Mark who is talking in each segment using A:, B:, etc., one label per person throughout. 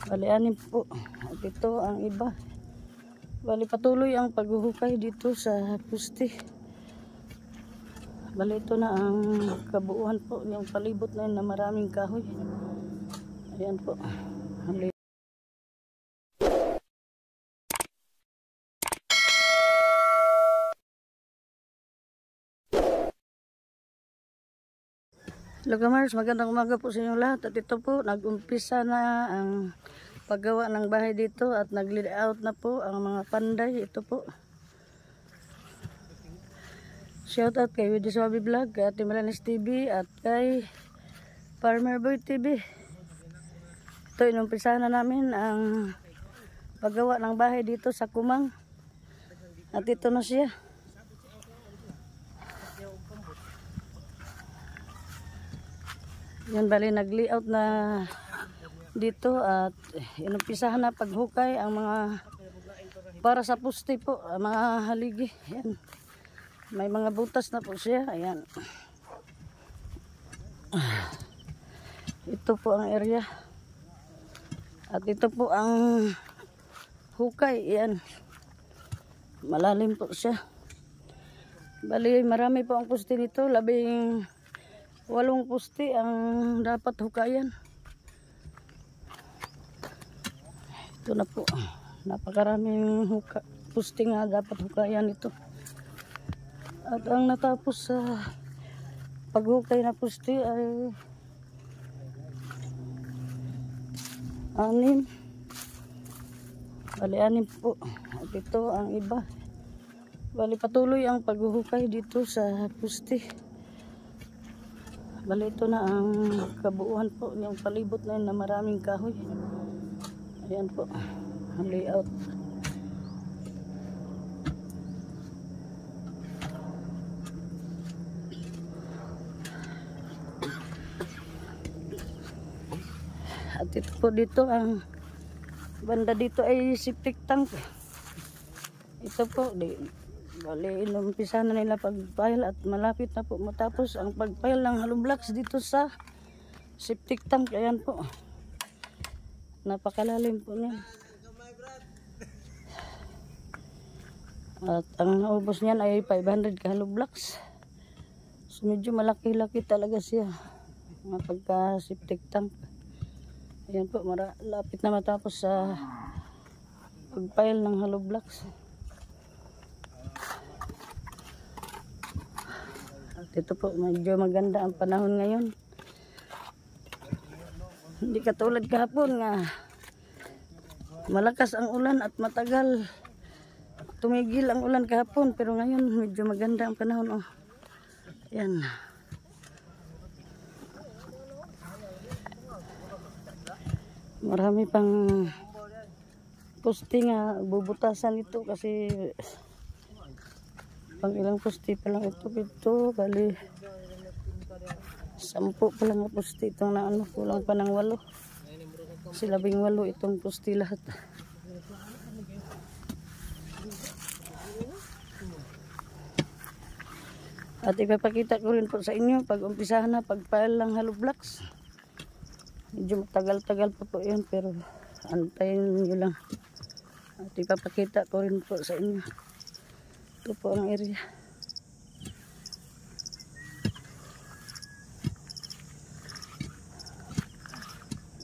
A: Bali, 6 po. At ito ang iba. Bali, patuloy ang paghuhukay dito sa puste. Bali, ito na ang kabuuan po. Yung palibot na yun na maraming kahoy. Ayan po. Hello Kamars, magandang umaga po sa inyong lahat. At ito po, nag-umpisa na ang paggawa ng bahay dito at nag-layout na po ang mga panday. Ito po. Shout out kay Widdy Swabi Vlog, kay Ate Melanis TV at kay Farmer Boy TV. Ito, inumpisa na namin ang paggawa ng bahay dito sa Kumang. At ito na siya. Yan, bali nag-layout na dito at inumpisahan na paghukay ang mga para sa puste po, mga haligi. Yan. May mga butas na po siya. Ayan. Ito po ang area. At ito po ang hukay. Ayan. Malalim po siya. Bali marami po ang puste nito. 8 puste ang dapat hukayan. Ito na po. Napakaraming puste nga dapat hukayan ito. At ang natapos sa paghukay na puste ay 6. Bali 6 po. At ito ang iba. Bali patuloy ang paghuhukay dito sa puste. Bali, ito na ang kabuuan po. Yung palibot na yun na maraming kahoy. Ayan po. Ang layout. At ito po dito, ang banda dito ay septic tank. Ito po, bali, inumpisa na nila pag-pile at malapit na po matapos ang pag-pile ng hollow blocks dito sa septic tank. Ayan po. Napakalalim po niya. At ang naubos niyan ay 500 ka hollow blocks. So medyo malaki-laki talaga siya. Mga pagka-septic tank. Ayan po, malapit na matapos sa pag-pile ng hollow blocks. Ito po, medyo maganda ang panahon ngayon. Hindi katulad kahapon nga malakas ang ulan at matagal tumigil ang ulan kahapon. Pero ngayon medyo maganda ang panahon. Oh. Ayan. Marami pang poste nga bubutasan ito kasi pang ilang poste pa lang ito. Bali 10 pa lang ang poste itong na ano, kulang pa ng 8. Kasi 18 itong poste lahat. At ipapakita ko rin po sa inyo pag umpisahan na pag-pile ng hollow blocks. Medyo matagal-tagal pa po yun, pero antayin nyo lang. At ipapakita ko rin po sa inyo. Ito po ang area.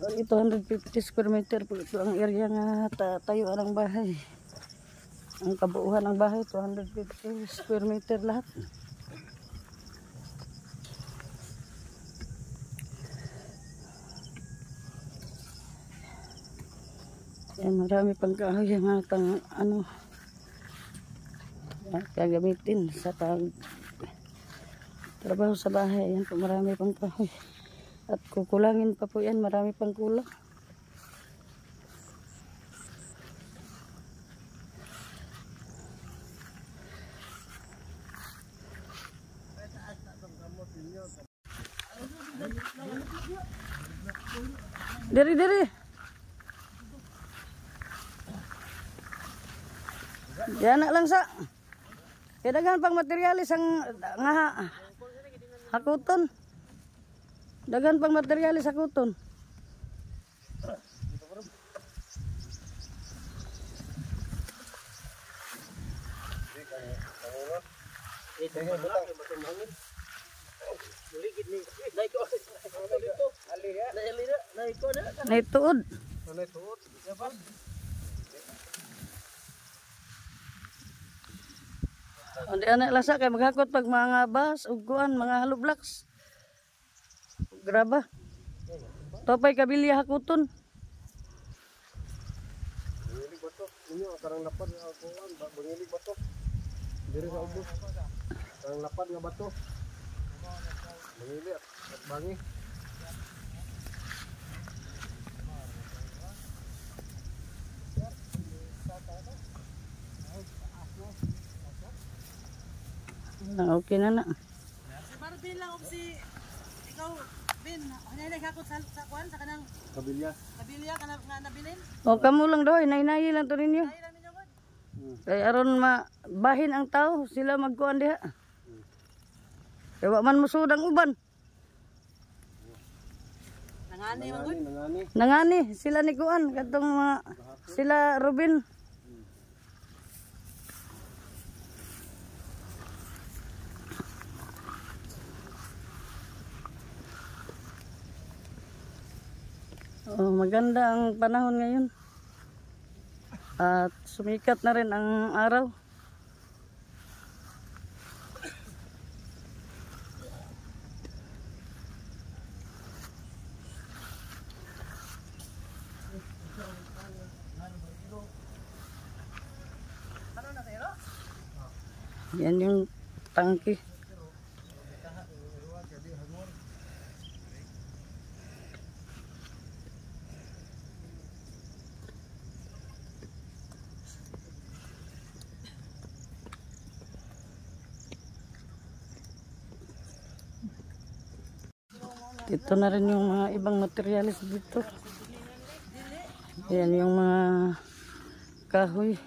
A: Ito 150 square meter po ito ang area nga tatayuan ng bahay. Ang kabuuhan ng bahay 250 square meter lahat. Yan, marami pang kahoy yung ano gagamitin sa trabaho sa bahay. Yan po, marami pang kahoy at kukulangin pa po yan, marami pang kulang. Diri Diana lang sa dagan pang materialis ang nga hakuton. Dagan pang materialis hakuton. Naituod. Hindi anak lasa kay maghakot pag mga bas ug kuan mga hollow blocks. Graba. Topay kabilya hakuton.
B: Bangilig ba to? Inyo karang lapad nga kuan, bangilig ba to? Diri sa ubos. Karang lapad nga bato. Bangili at bangi.
A: Okay na.
C: Si Barbin lang og si ikaw Bin, hanay hakot sa kuan sa kanang
B: Kabilya.
C: kabilya kana nga nabilin.
A: O kamo lang daw, inay lang to ninyo.
C: Ay lang ninyo gud.
A: Kay aron mabahin ang tao, sila magkuan diha. Kaya wa man musud ang uban.
C: Nangani man gud.
B: Nangani.
A: Nangani sila ni kuan kadtong mga sila Robin. Oh, maganda ang panahon ngayon. At sumikat na rin ang araw. Yan yung tangke. Ito na rin yung mga ibang materialis dito. Yan yung mga kahoy.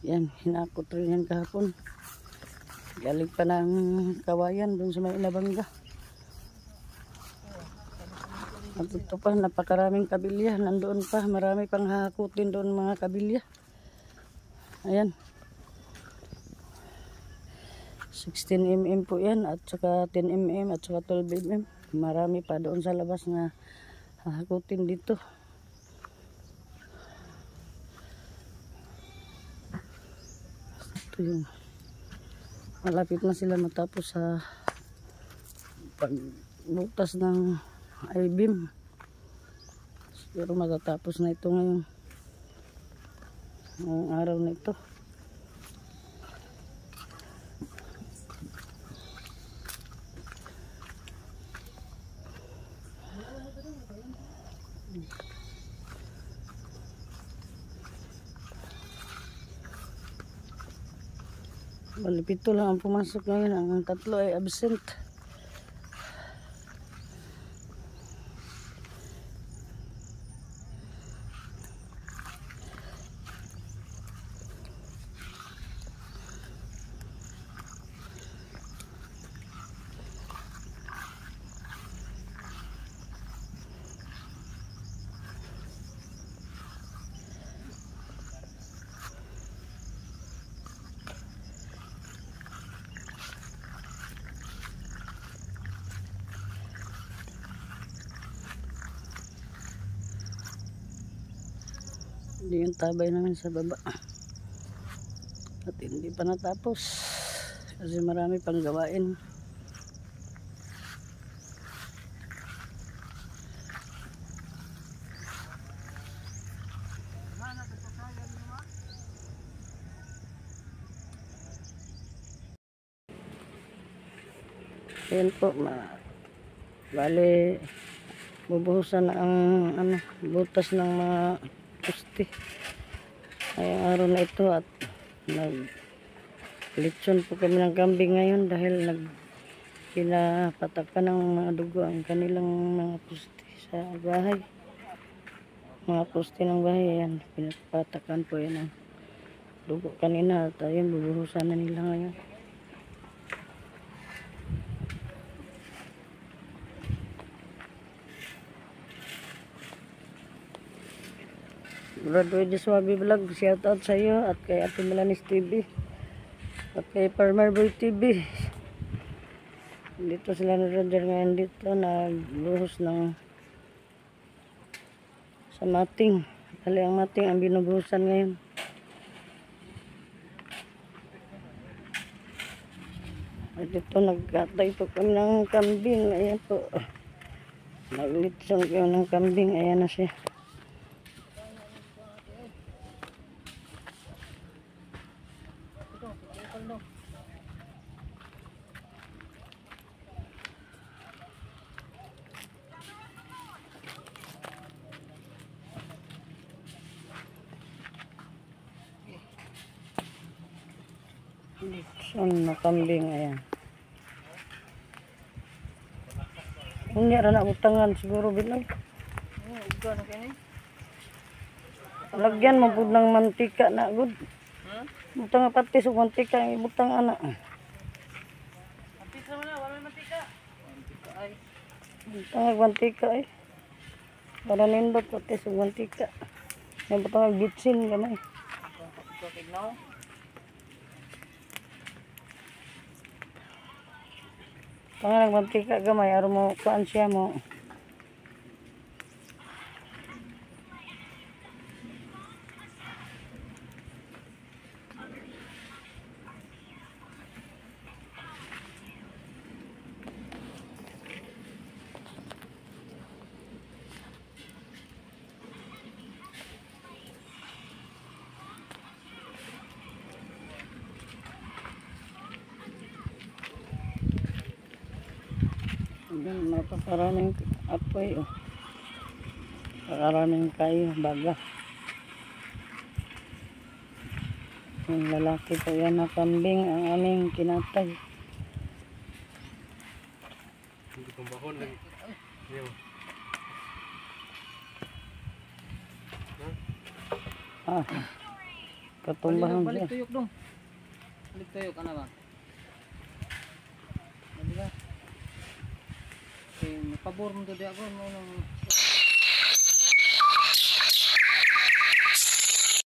A: Yan, hinakot rin yan kahapon. Galing pa ng kawayan dun sa may Ilabanga. At ito pa, napakaraming kabilya. Nandoon pa, marami pang hakutin doon mga kabilya. Ayan. 16mm po yan at saka 10mm at saka 12mm. Marami pa doon sa labas na hakutin dito. Ito yung malapit na sila matapos sa pagbutas ng I-beam. Siguro matatapos na ito ngayon. Ngayong araw na ito. Malipito lang ang pumasok ngayon. Ang tatlo ay absent. Hindi yung tabay namin sa baba. At hindi pa natapos. Kasi marami pang gawain. Ayan po. Bale, bubuhusan na ang butas ng mga puste. Ngayong araw na ito at nag-lechon po kami ng kambing ngayon dahil pinapatakan ng mga dugo ang kanilang mga puste sa bahay. Mga puste ng bahay, ayan, pinapatakan po yan ang dugo kanina at ayun, bubuhusan na nila ngayon. Brad Wedges Wabi Vlog, shout out sa iyo at kay Ate Melanis TV. Okay, Farmer Boy TV. Dito sila ni Roger ngayon dito. Nagbuhos ng sa mating. Bali ang mating ang binubuhusan ngayon. At dito nagkatay po kami ng kambing. Ayan po. Naglitsong kayo ng kambing. Ayan na siya. Litsong na kambing. Ayan. Unya ra na utangan siguro bilang. Lagyan mo pud ng mantika na good. Butang patis ug mantika ang ibutang ana.
C: Apit naman na, wala mantika. Mantika ay.
A: Butang ang mantika ay. Para nindot patis ug mantika. May butang ang gitsin gamay.
C: Bakit now?
A: Pangalang mantika gamay aron mo kuan siya mo. Ayan, napakaraming apoy. Oh. Napakaraming kayo, baga. Yung lalaki po yan na kambing ang aming kinatay.
B: Hindi tumbahon lagi. Yo.
A: Ah, katumbahan siya.
C: Balik tuyok dong. Balik tuyok, ano ba? Ano ba? Okay, pabor mo to di ako.